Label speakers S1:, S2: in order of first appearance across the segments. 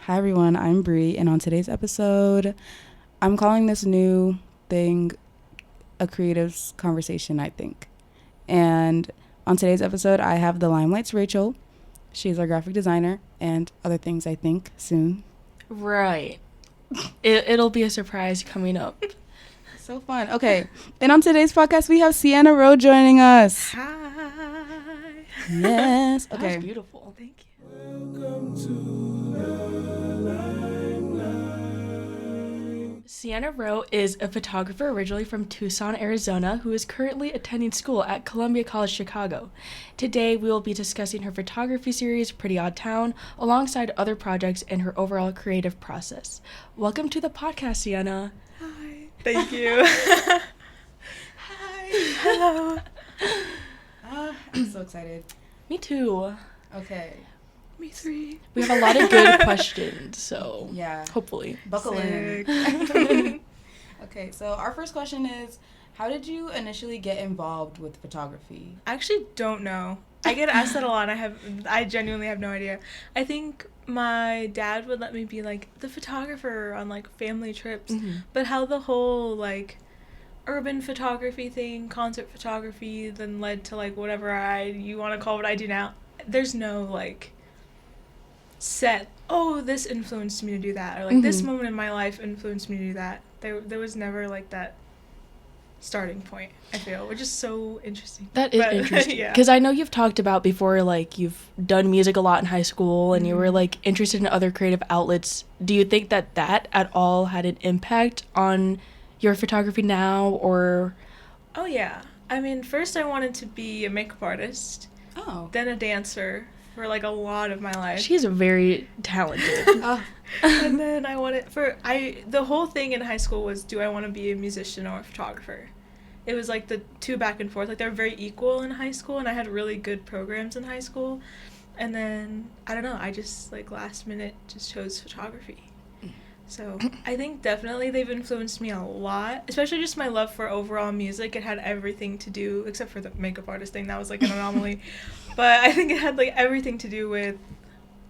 S1: Hi everyone, I'm Bri, and on today's episode, I'm calling this new thing a creatives conversation, I think. And on today's episode, I have the Limelight's Rachel. She's our graphic designer and other things, I think, soon.
S2: Right. It'll be a surprise coming up.
S1: So fun. Okay, and on today's podcast, we have Sieanna Rowe joining us.
S3: Hi.
S1: Yes.
S2: That
S1: Okay.
S2: was beautiful.
S3: Thank you.
S4: Welcome to the limelight.
S2: Sieanna Rowe is a photographer originally from Tucson, Arizona, who is currently attending school at Columbia College Chicago. Today, we will be discussing her photography series, Pretty Odd Town, alongside other projects and her overall creative process. Welcome to the podcast, Sieanna.
S3: Hi. Thank you. Hi. Hello.
S1: I'm so excited.
S2: Me too.
S1: Okay.
S3: Me three.
S2: We have a lot of good questions, so
S1: Yeah.
S2: hopefully.
S1: Buckle
S3: Sick.
S1: in. Okay, so our first question is, how did you initially get involved with photography?
S3: I actually don't know. I get asked that a lot. I genuinely have no idea. I think my dad would let me be like the photographer on like family trips, but how the whole like urban photography thing, concert photography, then led to like whatever you want to call what I do now. There's no like set, oh, this influenced me to do that, or like this moment in my life influenced me to do that. There was never like that starting point, I feel, which is so interesting.
S2: That is
S3: But,
S2: interesting.
S3: yeah.
S2: Because I know you've talked about before, like, you've done music a lot in high school and you were, like, interested in other creative outlets. Do you think that at all had an impact on your photography now, or?
S3: Oh yeah, I mean, first I wanted to be a makeup artist,
S1: Oh.
S3: then a dancer for like a lot of my life.
S2: She's very talented.
S1: Oh.
S3: And then the whole thing in high school was, do I want to be a musician or a photographer? It was like the two back and forth, like they're very equal in high school, and I had really good programs in high school. And then I don't know, I just like last minute just chose photography. So I think definitely they've influenced me a lot, especially just my love for overall music. It had everything to do, except for the makeup artist thing, that was like an anomaly. But I think it had like everything to do with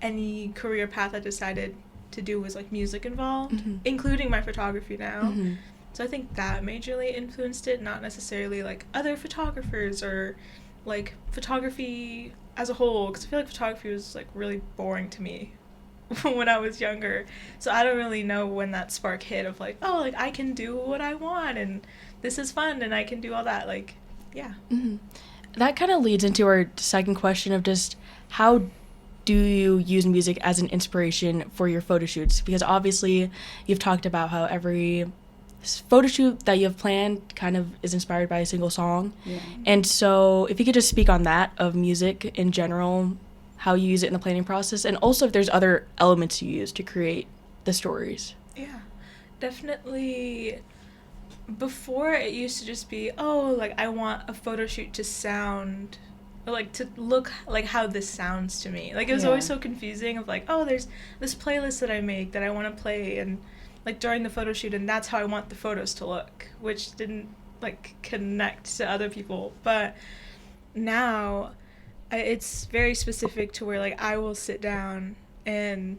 S3: any career path I decided to do was like music involved, including my photography now. So I think that majorly influenced it, not necessarily like other photographers or like photography as a whole, because I feel like photography was like really boring to me when I was younger. So I don't really know when that spark hit of like, oh, like I can do what I want and this is fun and I can do all that. Like, yeah.
S2: That kind of leads into our second question of just how do you use music as an inspiration for your photo shoots? Because obviously you've talked about how every photo shoot that you have planned kind of is inspired by a single song.
S1: Yeah.
S2: And so if you could just speak on that, of music in general, how you use it in the planning process, and also if there's other elements you use to create the stories.
S3: Yeah, definitely. Before, it used to just be, oh, like I want a photo shoot to sound, or like to look like how this sounds to me. Like it was
S1: Yeah.
S3: always so confusing of like, oh, there's this playlist that I make that I want to play and like during the photo shoot, and that's how I want the photos to look, which didn't like connect to other people. But now it's very specific to where like I will sit down and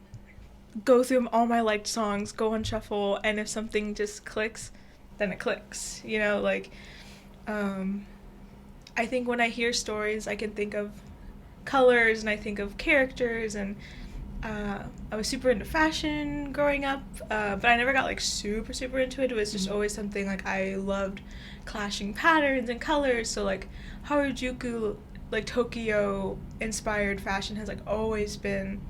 S3: go through all my liked songs, go on shuffle, and if something just clicks, then it clicks, you know, like I think when I hear stories I can think of colors and I think of characters, and I was super into fashion growing up, but I never got like super into it. It was just always something like I loved clashing patterns and colors, so like Harajuku, like Tokyo inspired fashion has like always been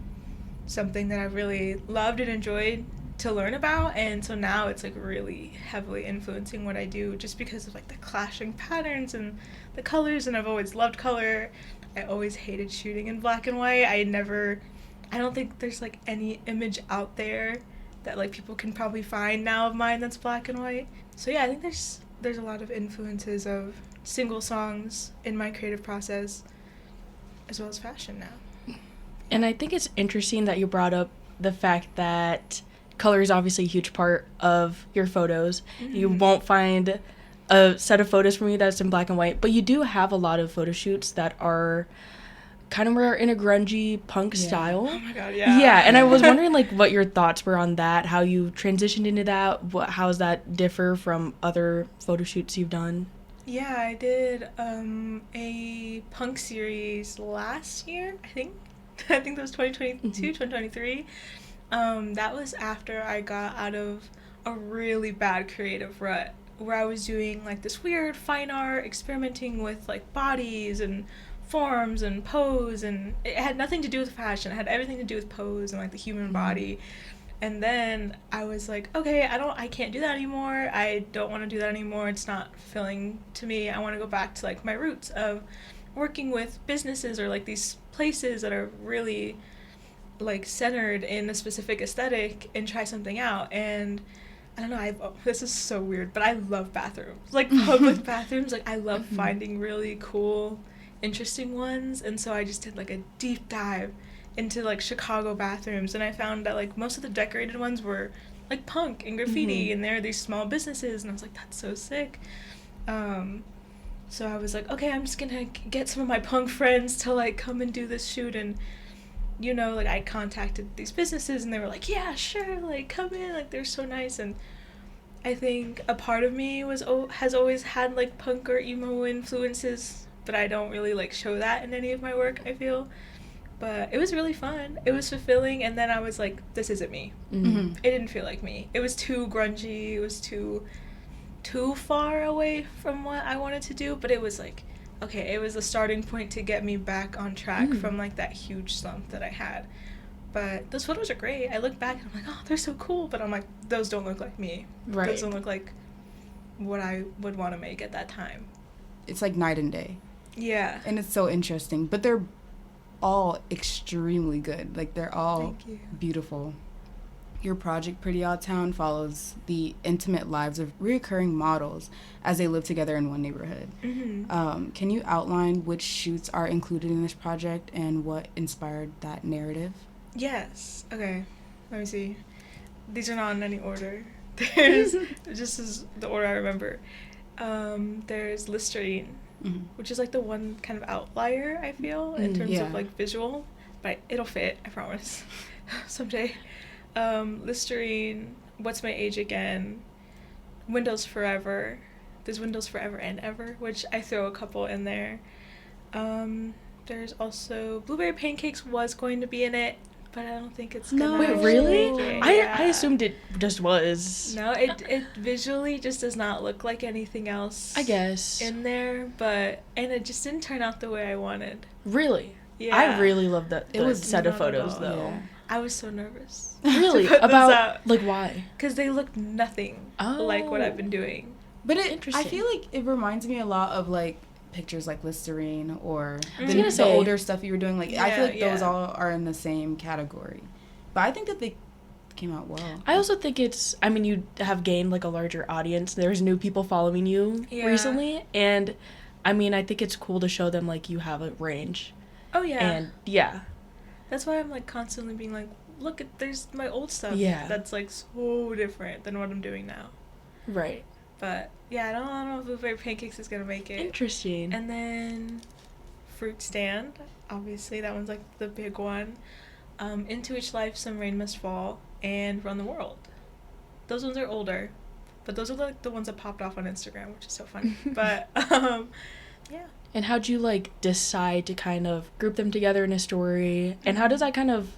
S3: something that I've really loved and enjoyed to learn about, and so now it's like really heavily influencing what I do just because of like the clashing patterns and the colors, and I've always loved color. I always hated shooting in black and white. I don't think there's like any image out there that like people can probably find now of mine that's black and white. So yeah, I think there's a lot of influences of single songs in my creative process, as well as fashion now.
S2: And I think it's interesting that you brought up the fact that color is obviously a huge part of your photos. You won't find a set of photos from you that's in black and white, but you do have a lot of photo shoots that are kind of were in a grungy punk
S1: Yeah.
S2: style.
S3: Oh my god, yeah.
S2: Yeah, and I was wondering like what your thoughts were on that, how you transitioned into that, how does that differ from other photo shoots you've done?
S3: Yeah, I did a punk series last year, I think. I think that was 2022, 2023. That was after I got out of a really bad creative rut where I was doing like this weird fine art, experimenting with like bodies and forms and pose, and it had nothing to do with fashion. It had everything to do with pose and like the human body. And then I was like, okay, I can't do that anymore. I don't want to do that anymore. It's not fulfilling to me. I want to go back to like my roots of working with businesses or like these places that are really like centered in a specific aesthetic and try something out. And I don't know, this is so weird, but I love bathrooms. Like public bathrooms, like I love finding really cool, interesting ones. And so I just did like a deep dive into like Chicago bathrooms, and I found that like most of the decorated ones were like punk and graffiti, and there are these small businesses, and I was like, that's so sick. So I was like, okay, I'm just gonna get some of my punk friends to like come and do this shoot. And you know, like I contacted these businesses and they were like, yeah, sure, like come in, like they're so nice. And I think a part of me has always had like punk or emo influences, but I don't really like show that in any of my work, I feel. But it was really fun. It was fulfilling, and then I was like, this isn't me. It didn't feel like me. It was too grungy. It was too far away from what I wanted to do, but it was like, okay, it was a starting point to get me back on track from like that huge slump that I had. But those photos are great. I look back and I'm like, oh, they're so cool, but I'm like, those don't look like me.
S2: Right.
S3: Those don't look like what I would want to make at that time.
S1: It's like night and day.
S3: Yeah.
S1: And it's so interesting, but they're all extremely good. Like they're all
S3: Thank you.
S1: beautiful. Your project Pretty Odd Town follows the intimate lives of reoccurring models as they live together in one neighborhood. Can you outline which shoots are included in this project and what inspired that narrative?
S3: Yes. Okay. Let me see. These are not in any order. There's just as the order I remember. There's Listerine, which is like the one kind of outlier, I feel, in terms of like visual, but it'll fit, I promise, someday. Listerine, What's My Age Again, Windows Forever. There's Windows Forever and Ever, which I throw a couple in there. There's also Blueberry Pancakes was going to be in it, but I don't think it's gonna.
S2: Wait, really?
S3: make it.
S2: I assumed it just was.
S3: No, it visually just does not look like anything else.
S2: I guess.
S3: In there, and it just didn't turn out the way I wanted.
S2: Really?
S3: Yeah.
S2: I really loved that.
S3: It was
S2: set of
S3: not at
S2: photos
S3: all.
S2: though.
S1: Yeah.
S3: I was so nervous.
S2: Really?
S3: to put those
S2: About
S3: out.
S2: like why?
S3: Because they looked nothing like what I've been doing.
S1: But I
S2: Interesting.
S1: feel like it reminds me a lot of like pictures like Listerine or
S3: I was gonna
S1: the
S2: say.
S1: older stuff you were doing. Like I feel like those
S3: Yeah.
S1: all are in the same category. But I think that they came out well.
S2: I also think you have gained like a larger audience. There's new people following you recently, and I think it's cool to show them like you have a range.
S3: Oh yeah.
S2: And yeah.
S3: That's why I'm like constantly being like, look at there's my old stuff.
S2: Yeah.
S3: That's like so different than what I'm doing now.
S2: Right.
S3: But yeah, I don't know if Blueberry Pancakes is gonna make it.
S2: Interesting.
S3: And then Fruit Stand, obviously that one's like the big one. Into Each Life, Some Rain Must Fall, and Run the World. Those ones are older, but those are like the ones that popped off on Instagram, which is so funny. But yeah.
S2: And how'd you like decide to kind of group them together in a story? And how does that kind of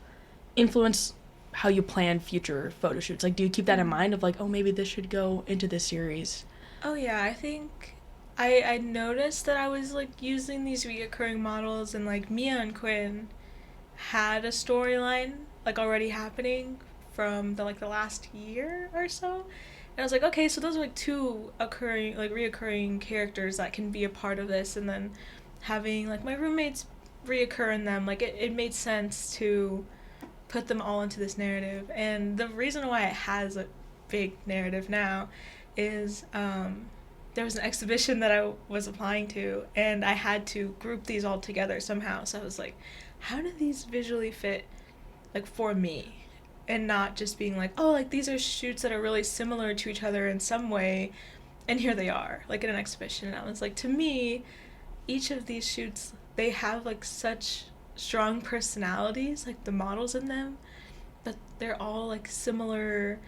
S2: influence how you plan future photo shoots? Like, do you keep that in mind of like, oh, maybe this should go into this series?
S3: Oh yeah, I think I noticed that I was like using these reoccurring models, and like Mia and Quinn had a storyline like already happening from the last year or so. And I was like, okay, so those are like two reoccurring characters that can be a part of this, and then having like my roommates reoccur in them, like it made sense to put them all into this narrative. And the reason why it has a big narrative now is there was an exhibition that I was applying to, and I had to group these all together somehow. So I was like, how do these visually fit like for me? And not just being like, oh, like these are shoots that are really similar to each other in some way, and here they are, like in an exhibition. And I was like, to me, each of these shoots, they have like such strong personalities, like the models in them, but they're all like similar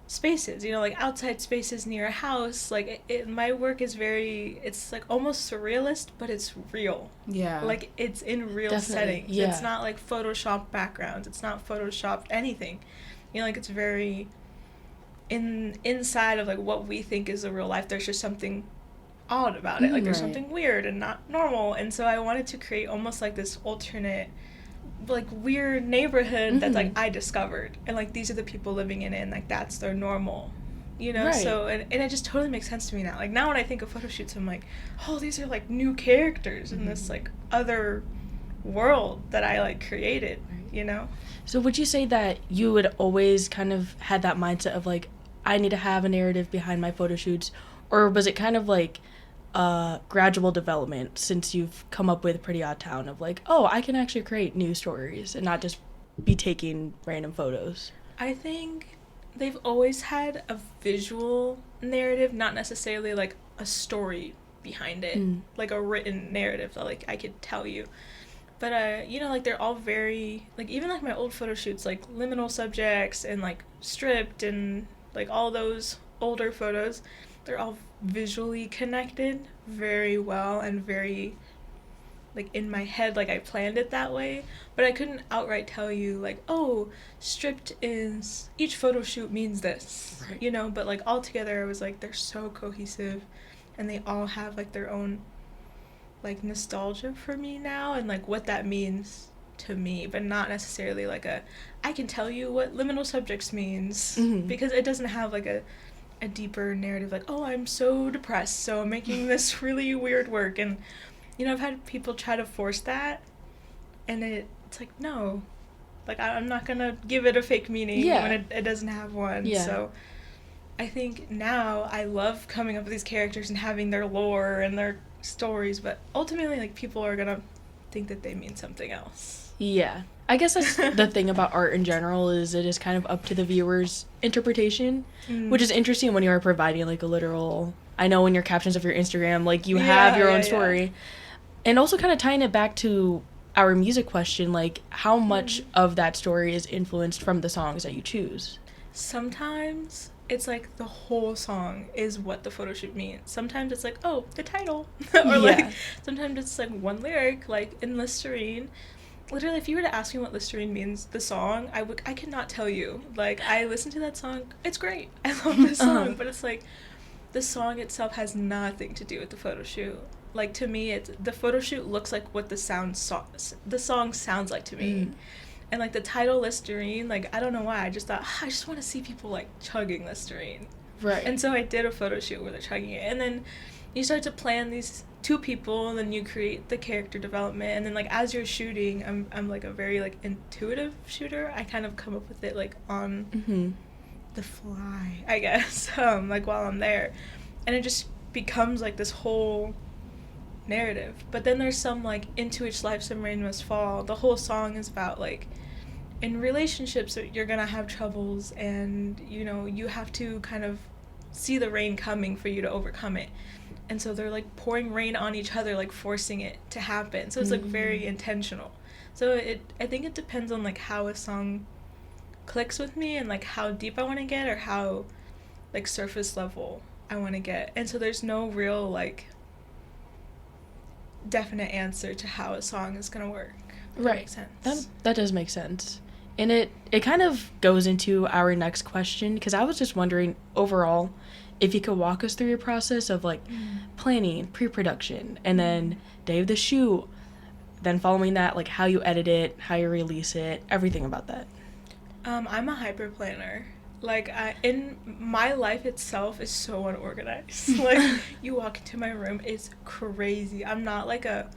S3: spaces, you know, like outside spaces near a house. Like my work is very, it's like almost surrealist, but it's real.
S1: Yeah.
S3: Like it's in real
S2: Definitely,
S3: settings.
S2: yeah.
S3: It's not like Photoshop backgrounds. It's not Photoshopped anything. You know, like it's very inside of like what we think is a real life. There's just something odd about it. Like there's
S1: Right.
S3: something weird and not normal. And so I wanted to create almost like this alternate, like weird neighborhood that like I discovered, and like these are the people living in it, and like that's their normal, you know.
S2: Right.
S3: So and it just totally makes sense to me now. Like now when I think of photo shoots, I'm like, oh, these are like new characters in this like other world that I like created, you know.
S2: So would you say that you would always kind of had that mindset of like, I need to have a narrative behind my photo shoots, or was it kind of like gradual development since you've come up with Pretty Odd Town of like, oh, I can actually create new stories and not just be taking random photos?
S3: I think they've always had a visual narrative, not necessarily like a story behind it, like a written narrative that like I could tell you. But you know, like they're all very, like even like my old photo shoots, like liminal subjects and like stripped and like all those older photos, they're all visually connected very well and very like in my head, like I planned it that way. But I couldn't outright tell you like, oh, stripped is, each photo shoot means this,
S2: Right.
S3: you know. But like all together I was like, they're so cohesive and they all have like their own like nostalgia for me now and like what that means to me, but not necessarily like I can tell you what liminal subjects means, because it doesn't have like a deeper narrative like, oh, I'm so depressed, so I'm making this really weird work. And you know, I've had people try to force that, and it's like, no, like I'm not gonna give it a fake meaning when it doesn't have one. So I think now I love coming up with these characters and having their lore and their stories, but ultimately like people are gonna think that they mean something else.
S2: Yeah. I guess that's the thing about art in general, is it is kind of up to the viewer's interpretation, which is interesting when you are providing like a literal, I know in your captions of your Instagram, like you have your own story. And also kind of tying it back to our music question, like how much of that story is influenced from the songs that you choose?
S3: Sometimes it's like the whole song is what the photo shoot means. Sometimes it's like, oh, the title. Or like sometimes it's like one lyric, like in Listerine. Literally, if you were to ask me what Listerine means, the song, I could not tell you. Like, I listened to that song. It's great. I love this song. But it's like, the song itself has nothing to do with the photo shoot. Like, to me, it's the photo shoot looks like what the song sounds like to me. And, like, the title Listerine, like, I don't know why. I just thought, I just want to see people, like, chugging Listerine.
S2: Right.
S3: And so I did a photo shoot where they're chugging it. And then you start to plan these two people, and then you create the character development, and then like as you're shooting, I'm like a very like intuitive shooter. I kind of come up with it like on the fly, I guess, like while I'm there, and it just becomes like this whole narrative. But then there's some like Into Each Life Some Rain Must Fall. The whole song is about like in relationships you're gonna have troubles, and you know you have to kind of see the rain coming for you to overcome it. And so they're like pouring rain on each other, like forcing it to happen. So it's like very intentional. So I think it depends on like how a song clicks with me and like how deep I want to get, or how like surface level I want to get. And so there's no real like definite answer to how a song is gonna work.
S2: Right.
S3: That makes sense.
S2: That does make sense. And it kind of goes into our next question, because I was just wondering overall if you could walk us through your process of like planning, pre-production, and then day of the shoot, then following that, like how you edit it, how you release it, everything about that.
S3: I'm a hyper planner. Like in my life itself is so unorganized. Like you walk into my room, it's crazy. I'm not like a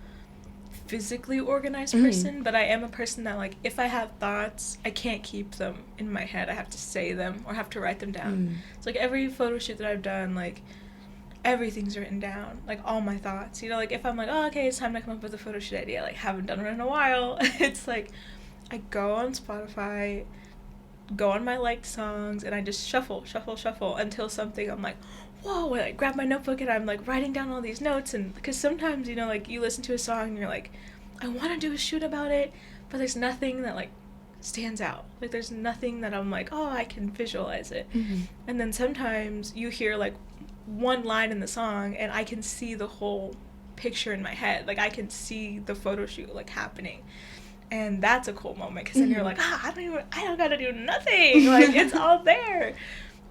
S3: physically organized person, but I am a person that like if I have thoughts, I can't keep them in my head. I have to say them or have to write them down. It's like every photo shoot that I've done, like everything's written down, like all my thoughts, you know. Like if I'm like, oh, okay, it's time to come up with a photo shoot idea, like haven't done it in a while, it's like I go on Spotify, go on my liked songs, and I just shuffle until something I'm like, whoa, I like grab my notebook and I'm like writing down all these notes. And because sometimes, you know, like you listen to a song and you're like, I want to do a shoot about it, but there's nothing that like stands out. Like there's nothing that I'm like, oh, I can visualize it.
S2: Mm-hmm.
S3: And then sometimes you hear like one line in the song and I can see the whole picture in my head. Like I can see the photo shoot like happening. And that's a cool moment because then you're like, I don't gotta do nothing. Like it's all there.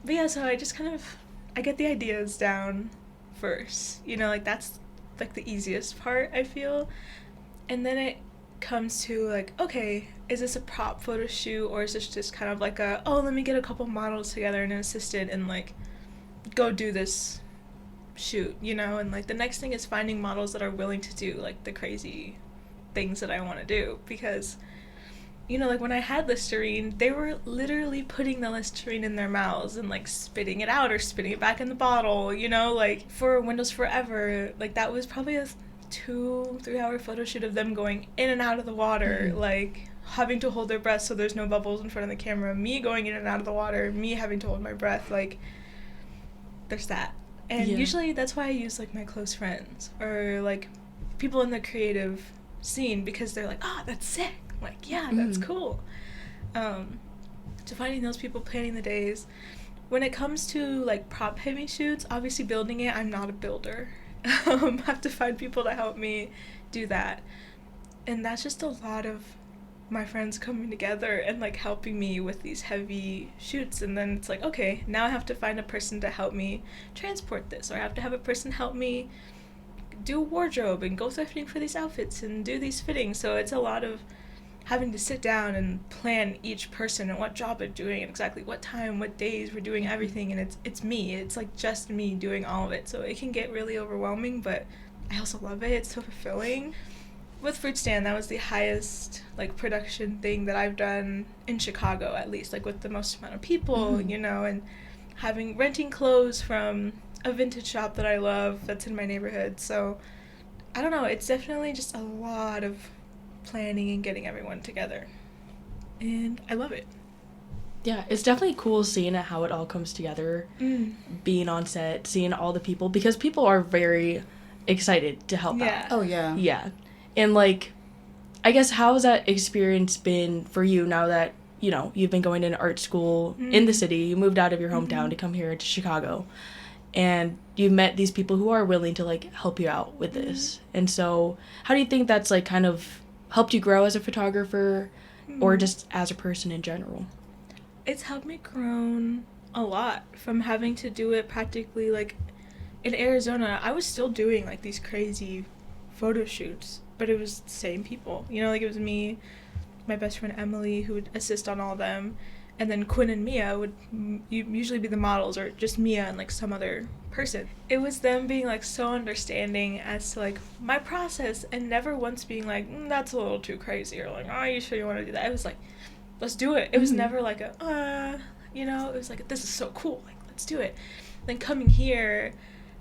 S3: But yeah, so I just I get the ideas down first. You know, like that's like the easiest part, I feel. And then it comes to like, okay, is this a prop photo shoot or is this just kind of like let me get a couple models together and an assistant and like go do this shoot, you know? And like the next thing is finding models that are willing to do like the crazy things that I want to do, because you know, like when I had Listerine, they were literally putting the Listerine in their mouths and like spitting it out or spitting it back in the bottle, you know, like for Windows Forever, like that was probably a 2-3 hour photo shoot of them going in and out of the water, like having to hold their breath so there's no bubbles in front of the camera, me going in and out of the water, me having to hold my breath, like there's that. And usually that's why I use like my close friends or like people in the creative scene, because they're like, that's sick, like yeah, that's cool. So finding those people, planning the days. When it comes to like prop heavy shoots, obviously building it, I'm not a builder. Have to find people to help me do that, and that's just a lot of my friends coming together and like helping me with these heavy shoots. And then it's like, okay, now I have to find a person to help me transport this, or I have to have a person help me do wardrobe and go thrifting for these outfits and do these fittings. So it's a lot of having to sit down and plan each person and what job they're doing and exactly what time, what days we're doing everything. And it's me. It's like just me doing all of it. So it can get really overwhelming, but I also love it. It's so fulfilling. With Fruit Stand, that was the highest like production thing that I've done in Chicago, at least, like with the most amount of people, you know, and renting clothes from a vintage shop that I love that's in my neighborhood. So I don't know, it's definitely just a lot of planning and getting everyone together, and I love it.
S2: Yeah, it's definitely cool seeing how it all comes together, being on set, seeing all the people, because people are very excited to help out.
S1: Oh yeah.
S2: Yeah. And like, I guess, how has that experience been for you now that, you know, you've been going to art school in the city, you moved out of your hometown to come here to Chicago, and you've met these people who are willing to like help you out with this. And so how do you think that's like kind of helped you grow as a photographer or just as a person in general?
S3: It's helped me grow a lot from having to do it practically. Like in Arizona, I was still doing like these crazy photo shoots, but it was the same people, you know, like it was me, my best friend Emily, who would assist on all of them, and then Quinn and Mia would usually be the models, or just Mia and like some other person. It was them being like so understanding as to like my process, and never once being like, that's a little too crazy, or like, oh, you sure you want to do that? It was like, let's do it. It was never like you know, it was like, this is so cool, like let's do it. Then coming here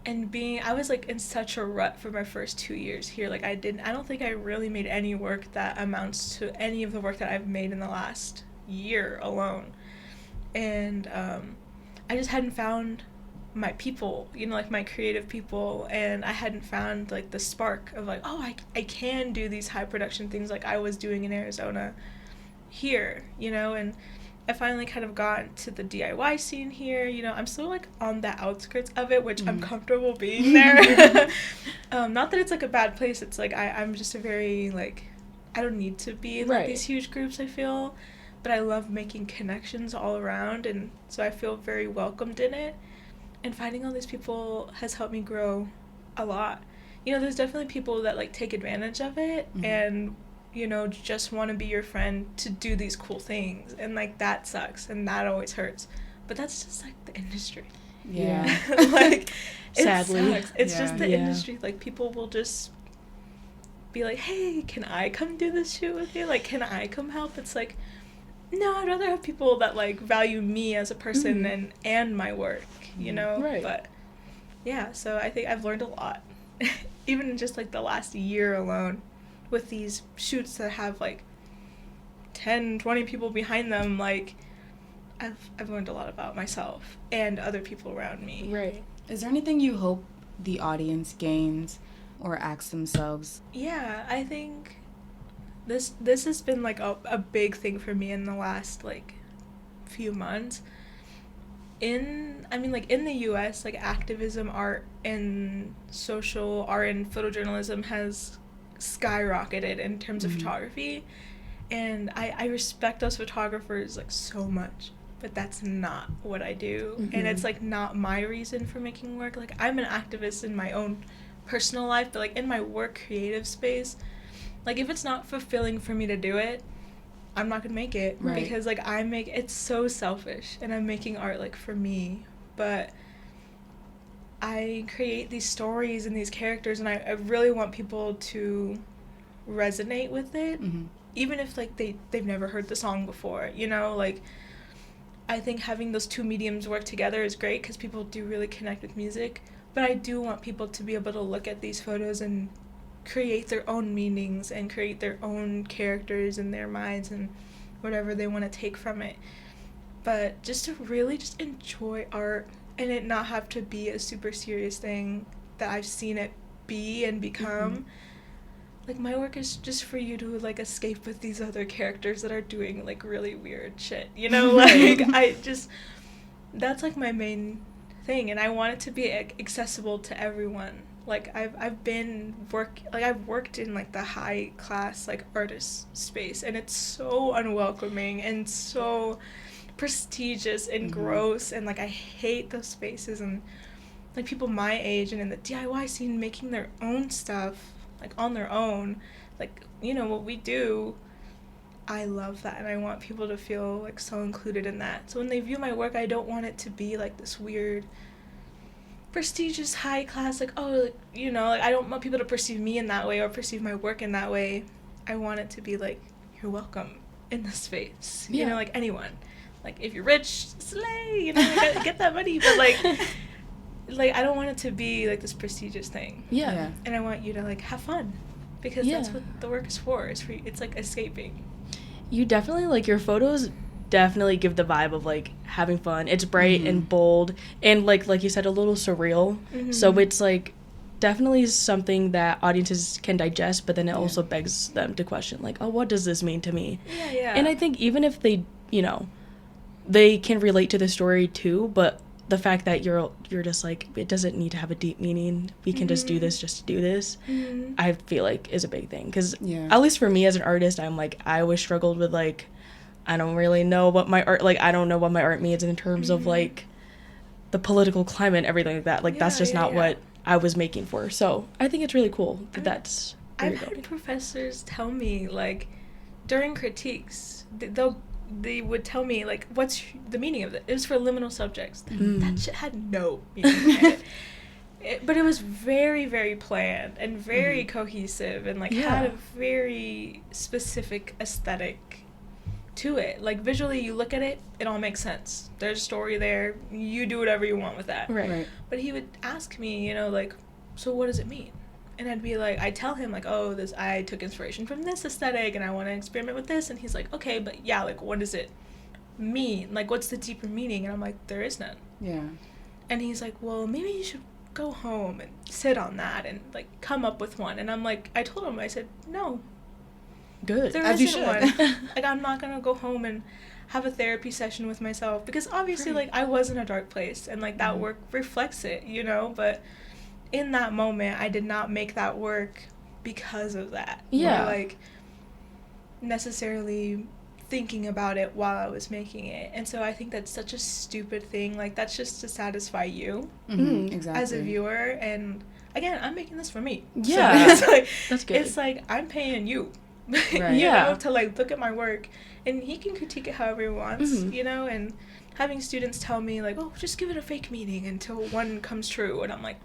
S3: and I was like in such a rut for my first 2 years here. Like I don't think I really made any work that amounts to any of the work that I've made in the last year alone. And I just hadn't found my people, you know, like my creative people, and I hadn't found like the spark of like, oh, I can do these high production things like I was doing in Arizona here, you know. And I finally kind of got to the DIY scene here, you know. I'm still like on the outskirts of it, which I'm comfortable being there. Not that it's like a bad place, it's like I'm just a very like, I don't need to be in like these huge groups, I feel, but I love making connections all around, and so I feel very welcomed in it. And finding all these people has helped me grow a lot. You know, there's definitely people that like take advantage of it and, you know, just want to be your friend to do these cool things, and like that sucks and that always hurts, but that's just like the industry. Like
S2: sadly
S3: it sucks. It's just the industry. Like people will just be like, hey, can I come do this shoot with you? Like, can I come help? It's like, no, I'd rather have people that like value me as a person and my work, you know. But yeah, so I think I've learned a lot even in just like the last year alone with these shoots that have like 10-20 people behind them. Like I've learned a lot about myself and other people around me.
S1: Is there anything you hope the audience gains or asks themselves?
S3: Yeah, I think this has been like a big thing for me in the last like few months. In the US, like activism art and social art and photojournalism has skyrocketed in terms of photography, and I respect those photographers like so much, but that's not what I do. And it's like not my reason for making work. Like I'm an activist in my own personal life, but like in my work creative space, like if it's not fulfilling for me to do it, I'm not gonna make it.
S1: Right.
S3: Because like it's so selfish, and I'm making art like for me, but I create these stories and these characters, and I really want people to resonate with it, even if like they've never heard the song before, you know. Like I think having those two mediums work together is great because people do really connect with music, but I do want people to be able to look at these photos and create their own meanings and create their own characters in their minds and whatever they want to take from it. But just to really just enjoy art and it not have to be a super serious thing that I've seen it be and become. Like my work is just for you to like escape with these other characters that are doing like really weird shit, you know. Like that's like my main thing, and I want it to be accessible to everyone. Like I've worked in like the high class like artist space, and it's so unwelcoming and so prestigious and gross, and like I hate those spaces. And like people my age and in the DIY scene making their own stuff like on their own, like, you know, what we do, I love that, and I want people to feel like so included in that. So when they view my work, I don't want it to be like this weird prestigious high class, like, oh, like, you know, like I don't want people to perceive me in that way or perceive my work in that way. I want it to be like, you're welcome in this space, you know, like anyone, like if you're rich, slay, you know, like, get that money, but like I don't want it to be like this prestigious thing.
S2: Yeah.
S3: And I want you to like have fun, because that's what the work is for. It's like escaping.
S2: You definitely, like, your photos definitely give the vibe of like having fun. It's bright and bold and like you said, a little surreal. So it's like definitely something that audiences can digest, but then it also begs them to question like, oh, what does this mean to me?
S3: Yeah.
S2: And I think even if they, you know, they can relate to the story too, but the fact that you're just like, it doesn't need to have a deep meaning, we can just do this just to do this, I feel like is a big thing. Because at least for me as an artist, I'm like, I always struggled with like, I don't really know what my art, like I don't know what my art means in terms of like the political climate and everything like that. Like that's just not what I was making for. So I think it's really cool that that's where
S3: I've had professors tell me like during critiques, they would tell me like, what's the meaning of it? It was for liminal subjects. That shit had no meaning. But it was very, very planned and very cohesive, and like had a very specific aesthetic to it. Like visually, you look at it, it all makes sense. There's a story there. You do whatever you want with that.
S2: Right.
S3: But he would ask me, you know, like, so what does it mean? And I'd be like, I'd tell him, like, oh, I took inspiration from this aesthetic, and I want to experiment with this. And he's like, okay, but yeah, like, what does it mean? Like, what's the deeper meaning? And I'm like, there is none.
S1: Yeah.
S3: And he's like, well, maybe you should go home and sit on that and, like, come up with one. And I'm like, I told him, I said, no.
S2: Good.
S3: There
S1: As you
S3: isn't
S1: should.
S3: one. Like, I'm not going to go home and have a therapy session with myself. Because obviously, like, I was in a dark place. And, like, that work reflects it, you know? But in that moment, I did not make that work because of that.
S2: Yeah.
S3: Or, like, necessarily thinking about it while I was making it. And so I think that's such a stupid thing. Like, that's just to satisfy you
S1: Exactly.
S3: as a viewer. And, again, I'm making this for me.
S2: Yeah.
S3: So it's like,
S2: That's good.
S3: It's like, I'm paying you.
S1: Right.
S3: You
S2: Yeah.
S3: know, to, like, look at my work. And he can critique it however he wants, you know? And having students tell me, like, oh, just give it a fake meaning until one comes true. And I'm like,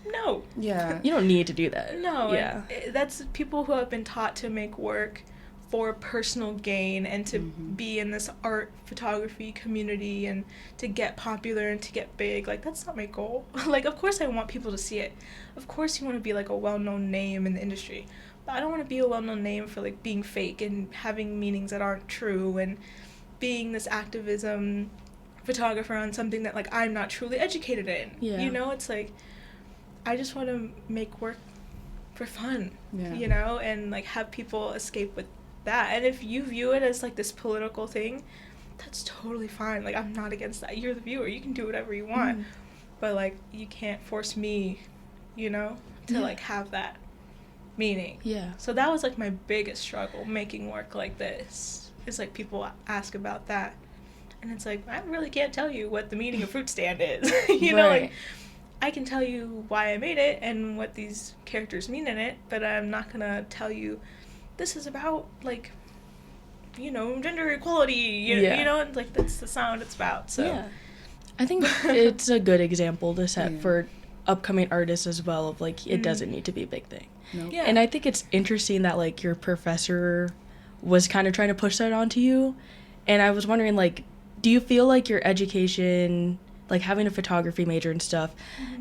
S3: no.
S1: Yeah.
S2: You don't need to do that.
S3: No.
S2: Yeah.
S3: And that's people who have been taught to make work for personal gain and to be in this art photography community and to get popular and to get big. Like, that's not my goal. Like, of course I want people to see it. Of course you want to be, like, a well-known name in the industry. But I don't want to be a well-known name for, like, being fake and having meanings that aren't true and being this activism photographer on something that, like, I'm not truly educated in.
S2: Yeah.
S3: You know, it's like, I just want to make work for fun,
S1: Yeah.
S3: you know, and, like, have people escape with that. And if you view it as like this political thing, that's totally fine. Like, I'm not against that. You're the viewer. You can do whatever you want. But, like, you can't force me, you know, to, like, have that meaning.
S2: Yeah.
S3: So that was, like, my biggest struggle making work like this. Is, like, people ask about that. And it's like, I really can't tell you what the meaning of fruit stand is. You know, like, I can tell you why I made it and what these characters mean in it, but I'm not going to tell you this is about, like, you know, gender equality, you know, and, like, that's the sound it's about, so.
S2: Yeah. I think it's a good example to set for upcoming artists as well of, like, it doesn't need to be a big thing.
S1: Nope.
S3: Yeah.
S2: And I think it's interesting that, like, your professor was kind of trying to push that onto you, and I was wondering, like, do you feel like your education, like, having a photography major and stuff,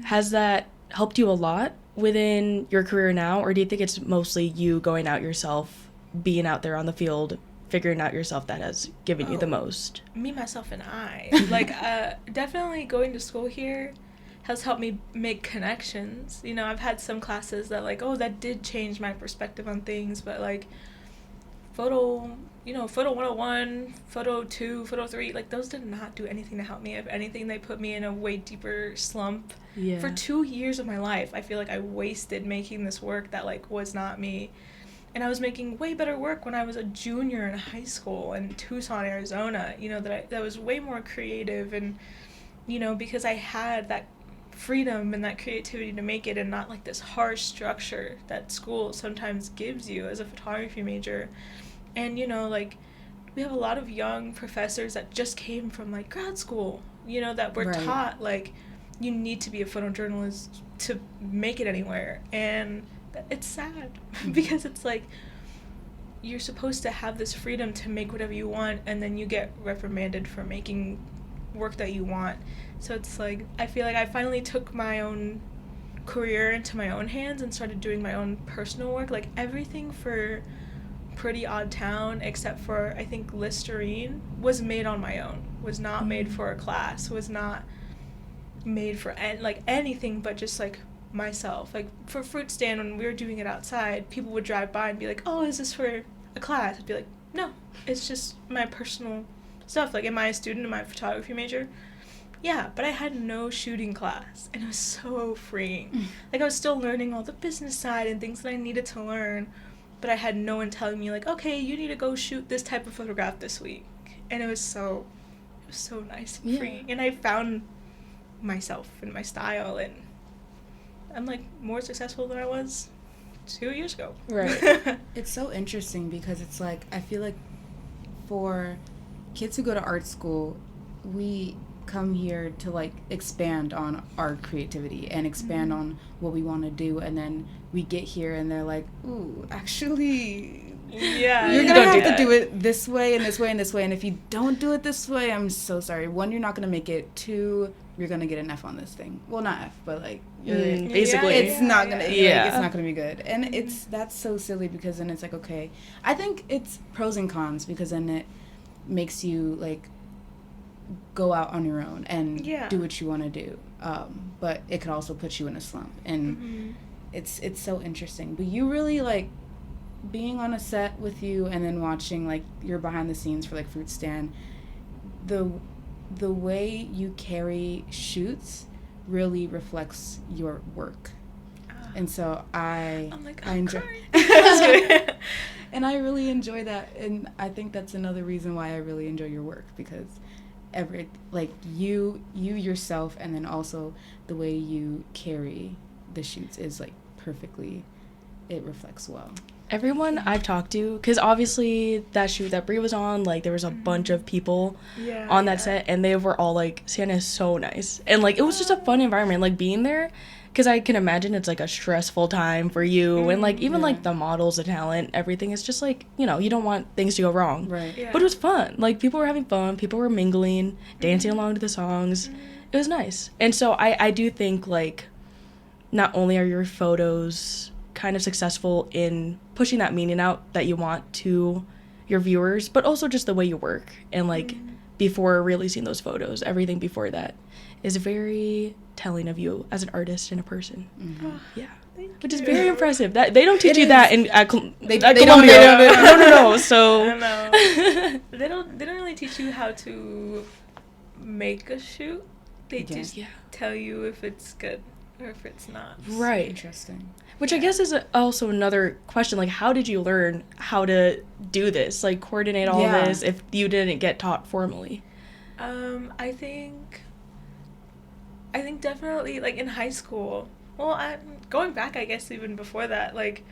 S2: has that helped you a lot within your career now, or do you think it's mostly you going out yourself, being out there on the field, figuring out yourself that has given you the most?
S3: Me, myself, and I. Like, definitely going to school here has helped me make connections. You know, I've had some classes that, like, oh, that did change my perspective on things, but, like, photo 101, photo 2, photo 3, like, those did not do anything to help me. If anything, they put me in a way deeper slump.
S2: Yeah.
S3: For 2 years of my life, I feel like I wasted making this work that, like, was not me. And I was making way better work when I was a junior in high school in Tucson, Arizona, you know, that was way more creative, and, you know, because I had that freedom and that creativity to make it, and not, like, this harsh structure that school sometimes gives you as a photography major. And, you know, like, we have a lot of young professors that just came from, like, grad school, you know, that were taught, like, you need to be a photojournalist to make it anywhere. And it's sad because it's like you're supposed to have this freedom to make whatever you want, and then you get reprimanded for making work that you want. So it's like, I feel like I finally took my own career into my own hands and started doing my own personal work. Like, everything for Pretty Odd Town, except for, I think, Listerine, was made on my own, was not made for a class, was not made for anything but just, like, myself. Like, for Fruit Stand, when we were doing it outside, people would drive by and be like, oh, is this for a class? I'd be like, no, it's just my personal stuff. Like, am I a student in my photography major? Yeah, but I had no shooting class, and it was so freeing. Like, I was still learning all the business side and things that I needed to learn, but I had no one telling me, like, okay, you need to go shoot this type of photograph this week. And it was so nice and freeing. And I found myself and my style, and I'm, like, more successful than I was 2 years ago.
S2: Right.
S1: It's so interesting because it's like, I feel like for kids who go to art school, we come here to, like, expand on our creativity and expand on what we want to do, and then we get here and they're like, ooh, actually, you're gonna have to do it this way and this way and this way, and if you don't do it this way, I'm so sorry. 1, you're not gonna make it. 2, you're gonna get an F on this thing. Well, not F, but, like,
S2: basically,
S1: it's not gonna it's not gonna be good. And that's so silly, because then it's like, okay, I think it's pros and cons, because then it makes you, like, go out on your own and do what you want to do, but it could also put you in a slump, and it's so interesting. But you really, like, being on a set with you and then watching, like, your behind the scenes for, like, Fruit Stand, the way you carry shoots really reflects your work. And so I enjoy and I really enjoy that, and I think that's another reason why I really enjoy your work, because you yourself, and then also the way you carry the shoots is, like, perfectly, it reflects well.
S2: Everyone I've talked to, because obviously that shoot that Bri was on, like, there was a bunch of people on that set, and they were all like, Sieanna is so nice, and, like, it was just a fun environment, like, being there, because I can imagine it's, like, a stressful time for you, and, like, even like the models, the talent, everything is just, like, you know, you don't want things to go wrong,
S1: right?
S2: But it was fun. Like, people were having fun, people were mingling, dancing along to the songs. It was nice. And so I do think, like, not only are your photos kind of successful in pushing that meaning out that you want to your viewers, but also just the way you work, and, like, before releasing those photos, everything before that is very telling of you as an artist and a person. Yeah. which is very impressive. That they don't teach you
S1: is.
S2: that at
S1: They
S2: Columbia.
S1: don't.
S2: No. So
S3: I know. They don't really teach you how to make a shoot. They just tell you if it's good or if it's not.
S2: Right.
S1: Interesting.
S2: Which I guess is also another question. Like, how did you learn how to do this? Like, coordinate all this if you didn't get taught formally?
S3: I think definitely, like, in high school. Well, going back, I guess, even before that, like,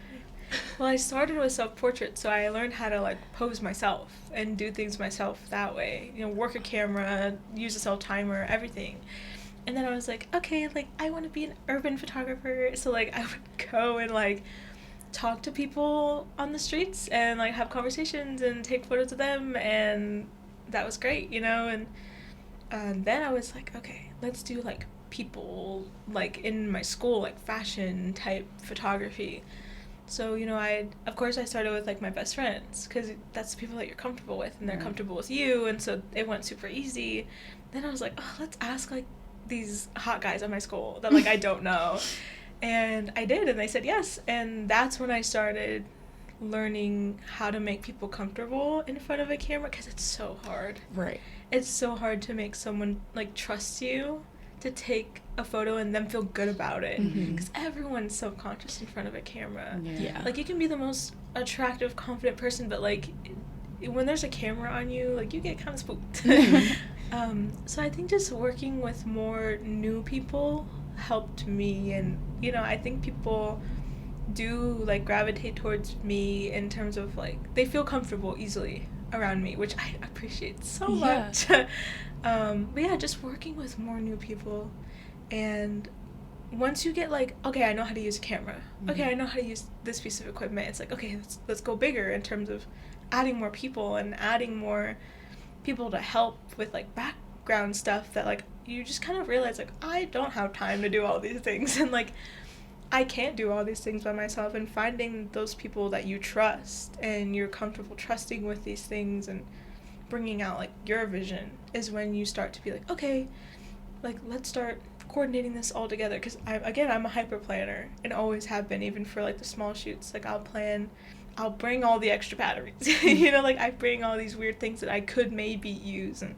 S3: well, I started with self-portrait, so I learned how to, like, pose myself and do things myself that way. You know, work a camera, use a self-timer, everything. And then I was like, okay, like, I want to be an urban photographer. So, like, I would go and, like, talk to people on the streets and, like, have conversations and take photos of them. And that was great, you know? And then I was like, okay, let's do, like, people, like, in my school, like, fashion type photography. So, you know, of course I started with, like, my best friends, because that's the people that you're comfortable with, and they're comfortable with you, and so it went super easy. Then I was like, oh, let's ask, like, these hot guys at my school that, like, I don't know. And I did, and they said yes, and that's when I started learning how to make people comfortable in front of a camera, because it's so hard.
S2: Right.
S3: It's so hard to make someone, like, trust you to take a photo and then feel good about it, because everyone's self-conscious in front of a camera.
S2: Yeah.
S3: Like, you can be the most attractive, confident person, but, like, when there's a camera on you, like, you get kind of spooked. So I think just working with more new people helped me, and, you know, I think people do, like, gravitate towards me in terms of, like, they feel comfortable easily around me, which I appreciate so much. But yeah, just working with more new people, and once you get, like, okay, I know how to use a camera, okay, I know how to use this piece of equipment, it's like, okay, let's go bigger in terms of adding more people and adding more people to help with, like, background stuff that, like, you just kind of realize, like, I don't have time to do all these things, and, like, I can't do all these things by myself, and finding those people that you trust and you're comfortable trusting with these things and bringing out, like, your vision is when you start to be like, okay, like, let's start coordinating this all together, because I'm a hyper planner and always have been, even for, like, the small shoots. Like, I'll bring all the extra batteries, you know, like, I bring all these weird things that I could maybe use, and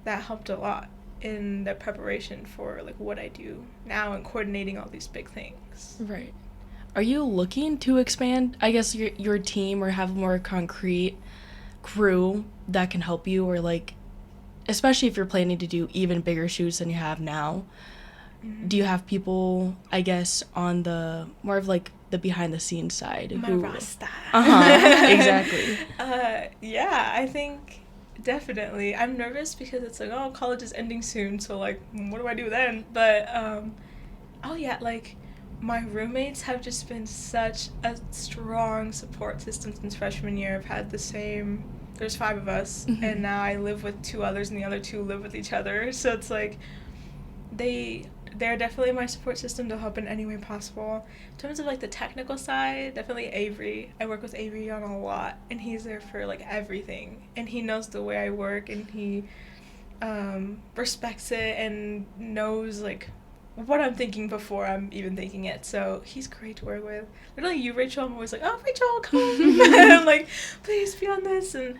S3: that helped a lot in the preparation for, like, what I do now and coordinating all these big things.
S2: Right. Are you looking to expand, I guess, your team, or have more concrete crew that can help you, or, like, especially if you're planning to do even bigger shoots than you have now? Do you have people, I guess, on the more of, like, the behind the scenes side?
S3: My Rasta.
S2: Exactly.
S3: Yeah, I think definitely. I'm nervous because it's like, oh, college is ending soon, so, like, what do I do then? But oh yeah, like, my roommates have just been such a strong support system since freshman year. I've had there's 5 of us, and now I live with 2 others, and the other 2 live with each other, so it's like they're definitely my support system to help in any way possible. In terms of, like, the technical side, definitely Avery. I work with Avery on a lot, and he's there for, like, everything, and he knows the way I work, and he respects it and knows, like, what I'm thinking before I'm even thinking it. So he's great to work with. Literally, you, Rachel, I'm always like, oh, Rachel, come. And I'm like, please be on this. And,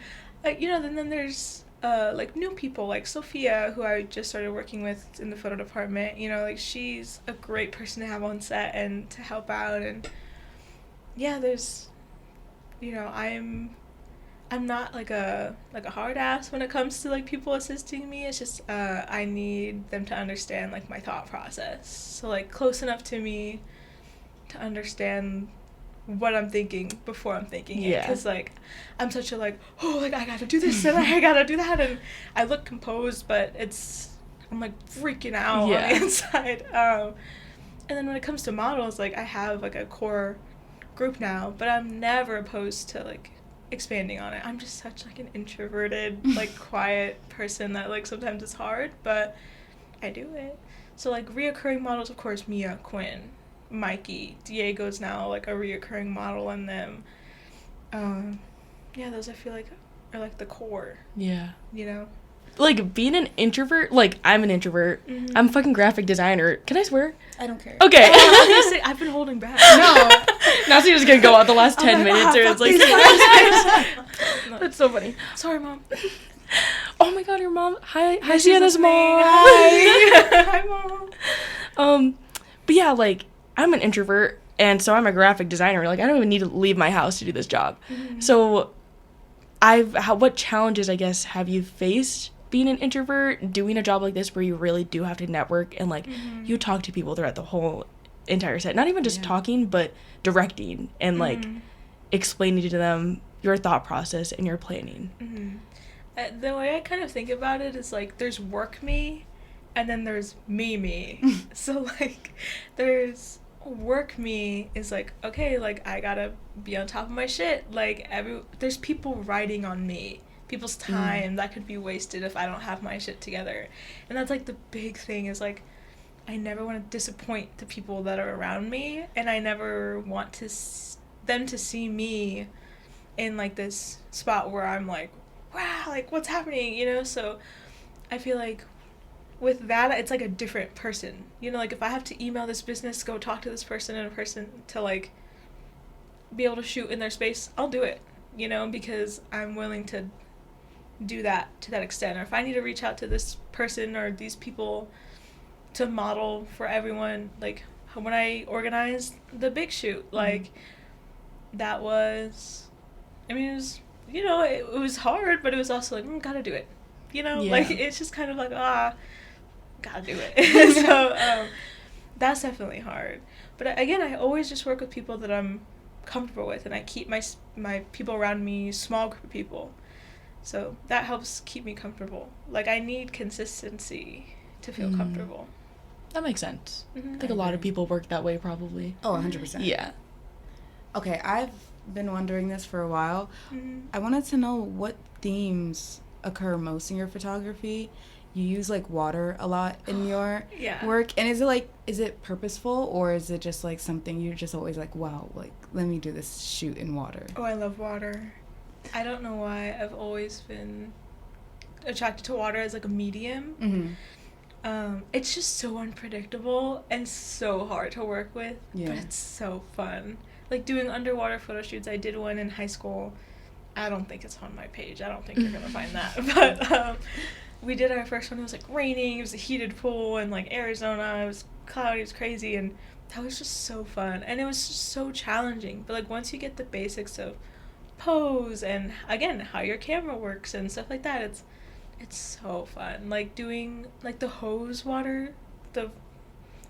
S3: you know, then there's, like, new people, like Sophia, who I just started working with in the photo department. You know, like, she's a great person to have on set and to help out. And, yeah, there's, you know, I'm not, like, a hard ass when it comes to, like, people assisting me. It's just I need them to understand, like, my thought process. So, like, close enough to me to understand what I'm thinking before I'm thinking it. Because, like, I'm such a, like, oh, like, I gotta do this and I gotta do that. And I look composed, but I'm, like, freaking out on the inside. And then when it comes to models, like, I have, like, a core group now, but I'm never opposed to, like, expanding on it. I'm just such, like, an introverted, like, quiet person that, like, sometimes it's hard, but I do it. So, like, reoccurring models, of course, Mia, Quinn, Mikey, Diego's now, like, a reoccurring model in them. Yeah, those I feel like are, like, the core.
S2: Yeah.
S3: You know?
S2: Like, being an introvert, like, I'm an introvert. I'm a fucking graphic designer. Can I swear?
S1: I don't care.
S2: Okay.
S3: I've been holding back.
S1: No.
S2: Now she's just gonna go out the last 10 minutes, or it's like.
S3: No.
S2: That's so funny.
S3: Sorry, Mom.
S2: Oh my God, your mom. Hi,
S3: Yeah, she's
S2: Sienna's
S3: listening.
S2: mom.
S3: Hi, Mom.
S2: But yeah, like, I'm an introvert, and so I'm a graphic designer. Like, I don't even need to leave my house to do this job.
S3: Mm-hmm.
S2: So, what challenges, I guess, have you faced being an introvert, doing a job like this where you really do have to network and, like, you talk to people throughout the whole entire set? Not even just talking, but directing and, like, explaining to them your thought process and your planning.
S3: The way I kind of think about it is, like, there's work me, and then there's me. So, like, there's work me is, like, okay, like, I gotta be on top of my shit. Like, there's people riding on me. People's time that could be wasted if I don't have my shit together. And that's, like, the big thing is, like, I never want to disappoint the people that are around me, and I never want them to see me in, like, this spot where I'm, like, wow, like, what's happening, you know? So I feel like with that, it's like a different person, you know? Like, if I have to email this business, go talk to this person in person to, like, be able to shoot in their space, I'll do it, you know, because I'm willing to do that to that extent. Or if I need to reach out to this person or these people to model for everyone, like, when I organized the big shoot, like, that was, I mean, it was, you know, it was hard, but it was also like, gotta do it, you know?
S2: Yeah.
S3: Like, it's just kind of like, gotta do it. So, that's definitely hard. But again, I always just work with people that I'm comfortable with, and I keep my people around me, small group of people. So that helps keep me comfortable. Like, I need consistency to feel comfortable.
S2: That makes sense. I
S3: Mhm.
S2: think a lot of people work that way, probably.
S1: Oh, 100%.
S2: Yeah.
S1: Okay, I've been wondering this for a while. I wanted to know what themes occur most in your photography. You use, like, water a lot in your work, and is it purposeful, or is it just, like, something you're just always like, wow, like, let me do this shoot in water?
S3: Oh, I love water. I don't know why I've always been attracted to water as, like, a medium. It's just so unpredictable and so hard to work with, but it's so fun. Like, doing underwater photo shoots, I did one in high school. I don't think it's on my page. I don't think you're gonna find that. But we did our first one. It was, like, raining. It was a heated pool in, like, Arizona. It was cloudy. It was crazy, and that was just so fun. And it was just so challenging. But, like, once you get the basics of pose and, again, how your camera works and stuff like that, it's so fun. Like, doing, like, the hose water,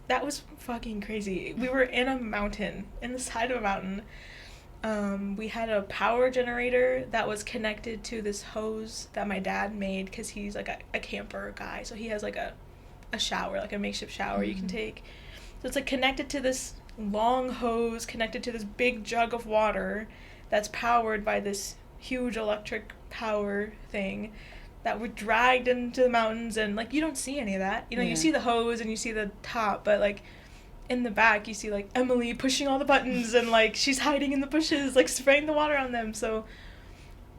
S3: that was fucking crazy. We were in a mountain, in the side of a mountain. We had a power generator that was connected to this hose that my dad made, because he's, like, a camper guy. So he has, like, a shower, like a makeshift shower you can take. So it's, like, connected to this long hose, connected to this big jug of water that's powered by this huge electric power thing that were dragged into the mountains. And, like, you don't see any of that. You know, you see the hose and you see the top, but, like, in the back you see, like, Emily pushing all the buttons, and, like, she's hiding in the bushes, like, spraying the water on them. So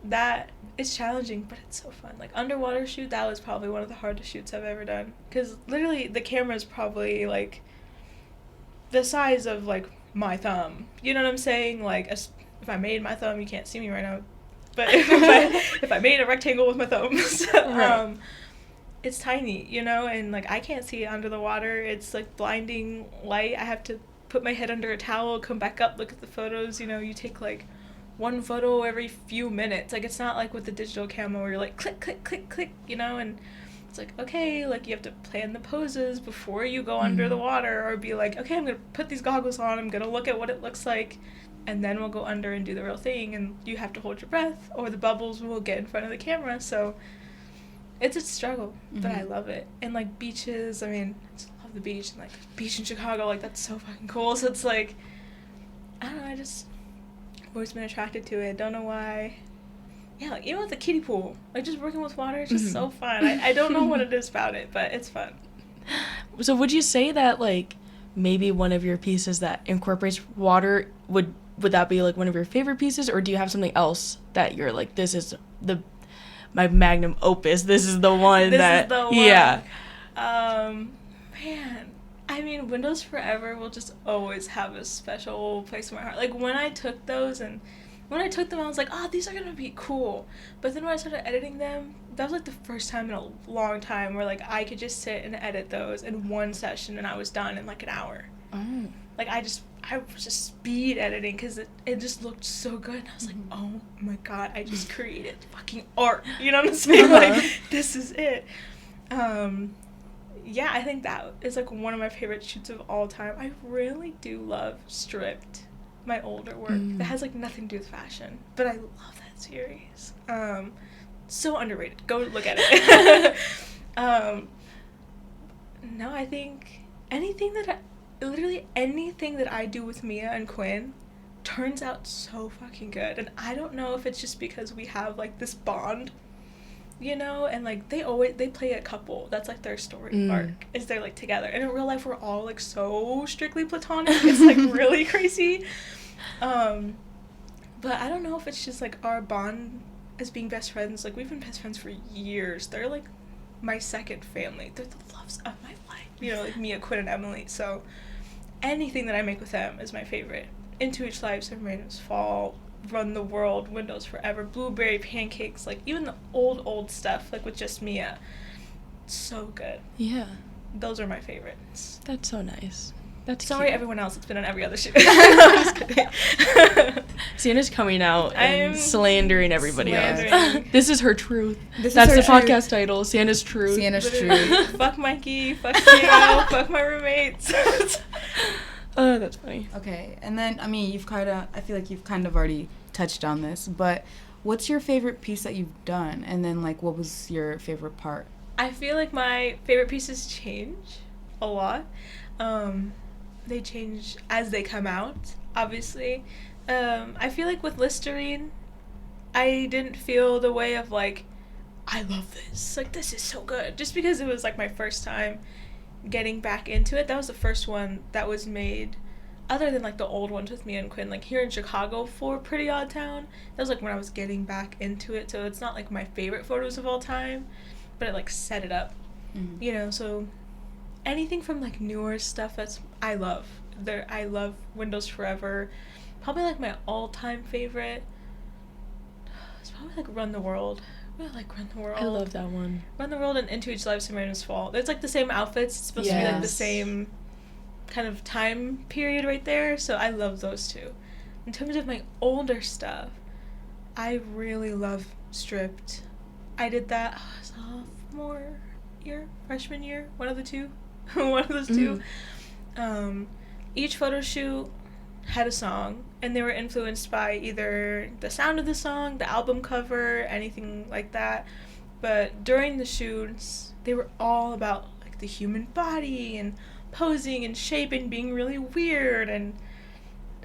S3: that is challenging, but it's so fun. Like, underwater shoot, that was probably one of the hardest shoots I've ever done, because literally the camera's probably, like, the size of, like, my thumb. You know what I'm saying? Like, if I made my thumb, you can't see me right now, but if I made a rectangle with my thumb, so, it's tiny, you know, and, like, I can't see it under the water. It's, like, blinding light. I have to put my head under a towel, come back up, look at the photos. You know, you take, like, one photo every few minutes. Like, it's not like with the digital camera where you're, like, click, click, click, click, you know, and it's like, okay, like, you have to plan the poses before you go under the water, or be like, okay, I'm going to put these goggles on, I'm going to look at what it looks like, and then we'll go under and do the real thing, and you have to hold your breath, or the bubbles will get in front of the camera. So it's a struggle, but I love it. And, like, beaches, I mean, I just love the beach, and, like, beach in Chicago, like, that's so fucking cool. So it's like, I don't know, I've always been attracted to it. Don't know why. Yeah, like, even with the kiddie pool, like, just working with water is just so fun. I don't know what it is about it, but it's fun.
S2: So would you say that, like, maybe one of your pieces that incorporates water, would that be, like, one of your favorite pieces, or do you have something else that you're like, this is my magnum opus, this is the one
S3: This
S2: that...
S3: is the one.
S2: Yeah.
S3: Man, I I mean, Windows Forever will just always have a special place in my heart. Like, when I took them, I was like, oh, these are gonna be cool. But then when I started editing them, that was like the first time in a long time where like I could just sit and edit those in one session and I was done in like an hour.
S2: Oh.
S3: Like, I was just speed editing because it just looked so good. And I was like, oh my god, I just created fucking art. You know what I'm saying? Like, this is it. Yeah, I think that is like one of my favorite shoots of all time. I really do love Stripped, my older work. That has like nothing to do with fashion, but I love that series. So underrated. Go look at it. No, I think literally anything that I do with Mia and Quinn turns out so fucking good. And I don't know if it's just because we have like this bond, you know, and like they play a couple. That's like their story arc, is they're like together. And in real life we're all like so strictly platonic. It's like really crazy. But I don't know if it's just like our bond as being best friends. Like, we've been best friends for years. They're like my second family. They're the loves of my life, you know, like Mia, Quinn, and Emily. So anything that I make with them is my favorite. Into Each Life, Submarine's Fall, Run the World, Windows Forever, Blueberry Pancakes, like even the old stuff, like with just Mia. So good.
S2: Yeah.
S3: Those are my favorites.
S2: That's so nice. That's
S3: Sorry,
S2: cute.
S3: everyone else. It's been on every other shoot. I'm just kidding.
S2: Sienna's coming out and slandering everybody else. This is her truth.
S1: her
S2: That's the
S1: truth.
S2: podcast title. Sienna's truth.
S1: Sienna's
S3: Literally.
S1: truth.
S3: Fuck Mikey. Fuck Theo. Fuck my roommates.
S2: That's funny.
S1: Okay, and then, I mean, I feel like you've kind of already touched on this, but what's your favorite piece that you've done? And then, like, what was your favorite part?
S3: I feel like my favorite pieces change a lot. They change as they come out, obviously. I feel like with Listerine, I didn't feel the way of, like, I love this. Like, this is so good. Just because it was, like, my first time getting back into it. That was the first one that was made, other than, like, the old ones with me and Quinn, like, here in Chicago for Pretty Odd Town. That was, like, when I was getting back into it. So it's not, like, my favorite photos of all time, but it, like, set it up.
S1: Mm-hmm.
S3: You know, so anything from like newer stuff I love. I love Windows Forever. Probably like my all-time favorite. It's probably like Run the World. I really like Run the World.
S2: I love that one.
S3: Run the World and Into Each Life, Submarine's Fall. It's like the same outfits. It's supposed to be like the
S1: Yes.
S3: same kind of time period right there. So I love those two. In terms of my older stuff, I really love Stripped. I did that freshman year, one of the two. One of those two. Each photo shoot had a song, and they were influenced by either the sound of the song, the album cover, anything like that. But during the shoots, they were all about like the human body and posing and shape and being really weird, and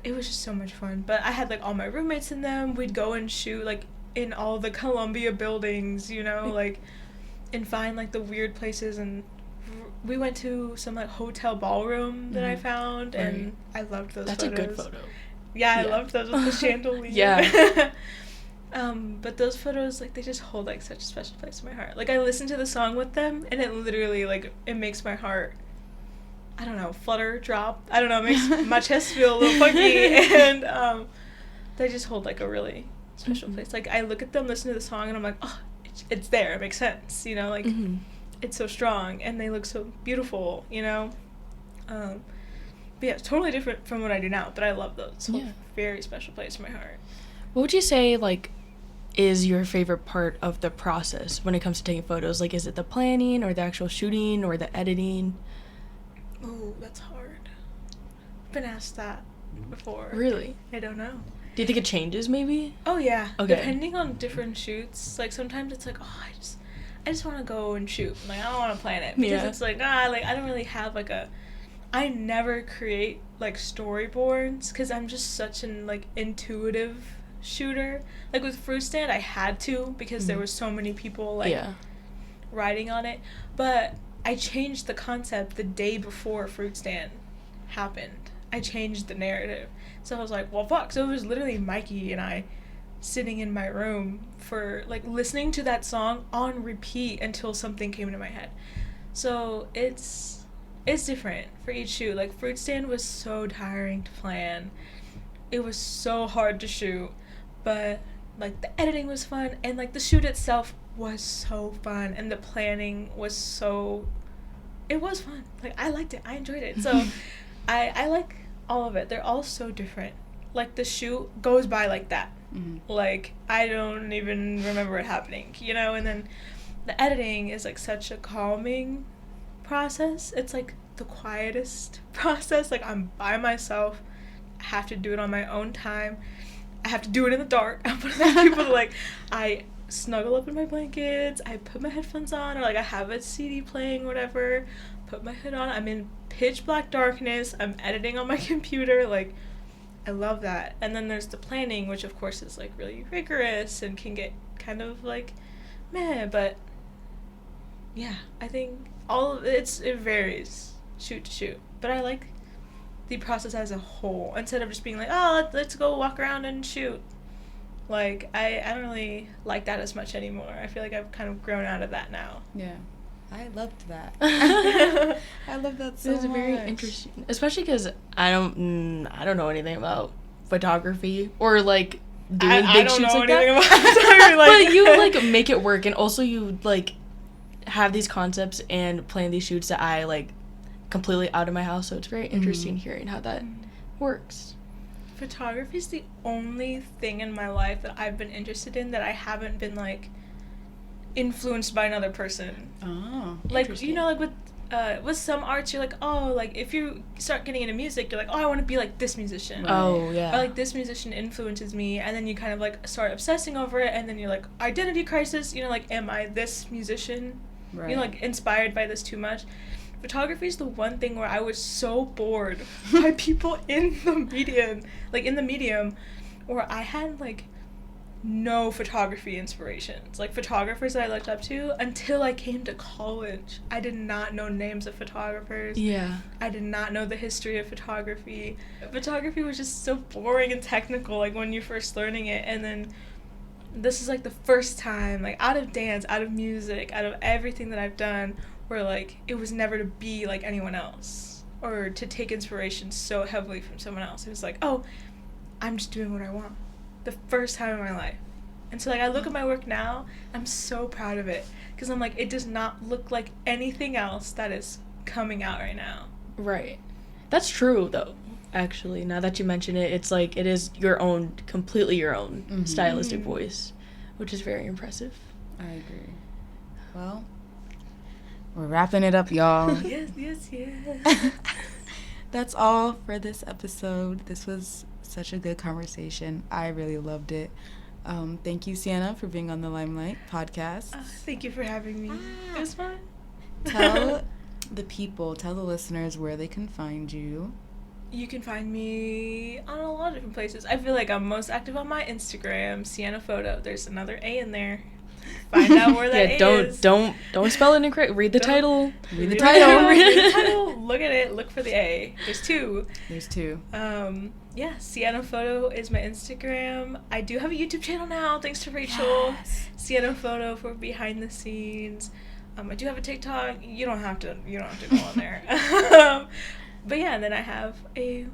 S3: it was just so much fun. But I had like all my roommates in them. We'd go and shoot like in all the Columbia buildings, you know, like, and find like the weird places. And we went to some like hotel ballroom that I found, and I loved those
S2: That's
S3: photos.
S2: a good photo.
S3: Yeah, I loved those with the chandelier.
S2: Yeah.
S3: But those photos, like, they just hold like such a special place in my heart. Like, I listen to the song with them, and it literally like it makes my heart, I don't know, flutter, drop. I don't know, it makes my chest feel a little funky, and they just hold like a really special place. Like, I look at them, listen to the song, and I'm like, oh, it's there. It makes sense, you know, like. It's so strong, and they look so beautiful, you know? But yeah, it's totally different from what I do now, but I love those. It's a very special place in my heart.
S2: What would you say, like, is your favorite part of the process when it comes to taking photos? Like, is it the planning, or the actual shooting, or the editing?
S3: Ooh, that's hard. I've been asked that before.
S2: Really?
S3: I don't know.
S2: Do you think it changes, maybe?
S3: Oh, yeah.
S2: Okay.
S3: Depending on different shoots, like, sometimes it's like, oh, I just want to go and shoot. Like, I don't want to plan it. Because it's like, like, I don't really have, like, I never create, like, storyboards, because I'm just such an, like, intuitive shooter. Like, with Fruit Stand, I had to, because there were so many people, like, riding on it. But I changed the concept the day before Fruit Stand happened. I changed the narrative. So I was like, well, fuck. So it was literally Mikey and I sitting in my room for like listening to that song on repeat until something came into my head. So it's it's different for each shoot. Like, Fruit Stand was so tiring to plan. It was so hard to shoot. But, like, the editing was fun. And, like, the shoot itself was so fun. And the planning was so... It was fun. Like, I liked it. I enjoyed it. So, I like all of it. They're all so different. Like, the shoot goes by like that. Mm-hmm. Like, I don't even remember it happening, you know? And then the editing is, like, such a calming process. It's, like, the quietest process. Like, I'm by myself. I have to do it on my own time. I have to do it in the dark. I'm one of those people that, like, I snuggle up in my blankets. I put my headphones on, or, like, I have a CD playing, whatever. Put my hood on. I'm in pitch black darkness. I'm editing on my computer. Like, I love that. And then there's the planning, which, of course, is, like, really rigorous and can get kind of, like, meh. But, yeah, I think it varies shoot to shoot. But I like the process as a whole, instead of just being like, oh, let's go walk around and shoot. Like, I don't really like that as much anymore. I feel like I've kind of grown out of that now.
S1: Yeah. I loved that. I love that so much.
S2: It's very interesting, especially because I don't know anything about photography or, like, doing big shoots like that.
S3: About like,
S2: but you, like, make it work, and also you, like, have these concepts and plan these shoots that I, like, completely out of my house. So it's very interesting hearing how that works.
S3: Photography is the only thing in my life that I've been interested in that I haven't been, like, influenced by another person.
S1: Oh,
S3: like, you know, like with some arts, you're like, oh, like, if you start getting into music, you're like, oh, I want to be like this musician.
S1: Right.
S2: Oh, yeah.
S3: Or, like, this musician influences me, and then you kind of, like, start obsessing over it, and then you're like, identity crisis, you know, like, am I this musician?
S1: Right.
S3: You know, like, inspired by this too much. Photography is the one thing where I was so bored by people in the medium, where I had, like, no photography inspirations. Like, photographers that I looked up to, until I came to college, I did not know names of photographers.
S2: Yeah.
S3: I did not know the history of photography. Photography was just so boring and technical, like, when you're first learning it. And then this is, like, the first time, like, out of dance, out of music, out of everything that I've done, where, like, it was never to be like anyone else or to take inspiration so heavily from someone else. It was like, oh, I'm just doing what I want. The first time in my life. And so, like, I look at my work now, I'm so proud of it, because I'm like, it does not look like anything else that is coming out right now.
S2: Right. That's true, though. Actually, now that you mention it, it's like it is completely your own stylistic voice, which is very impressive.
S1: I agree. Well, we're wrapping it up, y'all.
S3: Yes.
S1: That's all for this episode. This was such a good conversation. I really loved it. Thank you, Sieanna, for being on the Limelight podcast.
S3: Thank you for having me. It was fun.
S1: Tell the listeners where they can find you.
S3: You can find me on a lot of different places. I feel like I'm most active on my Instagram, Sieanna Photo. There's another A in there. Find out where that A is.
S2: Don't spell it incorrect. Read the title.
S1: Read the title.
S3: Read the title. Look at it. Look for the A. There's two. Yeah, Sieanna Photo is my Instagram. I do have a YouTube channel now, thanks to Rachel.
S1: Yes.
S3: Sieanna Photo for behind the scenes. I do have a TikTok. You don't have to go on there. But yeah, and then I have a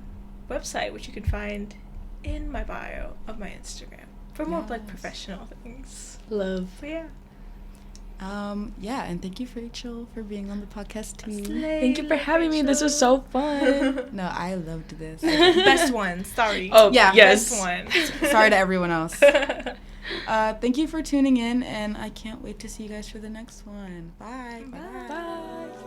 S3: website which you can find in my bio of my Instagram for more like professional things.
S2: Love.
S3: But yeah.
S1: Yeah, and thank you, Rachel, for being on the podcast too.
S2: Thank you for having me. This was so fun.
S1: No, I loved this.
S3: Best one. Sorry.
S2: Oh,
S1: yeah.
S2: Yes.
S3: Best one.
S1: Sorry to everyone else. Thank you for tuning in, and I can't wait to see you guys for the next one. Bye.
S3: Bye.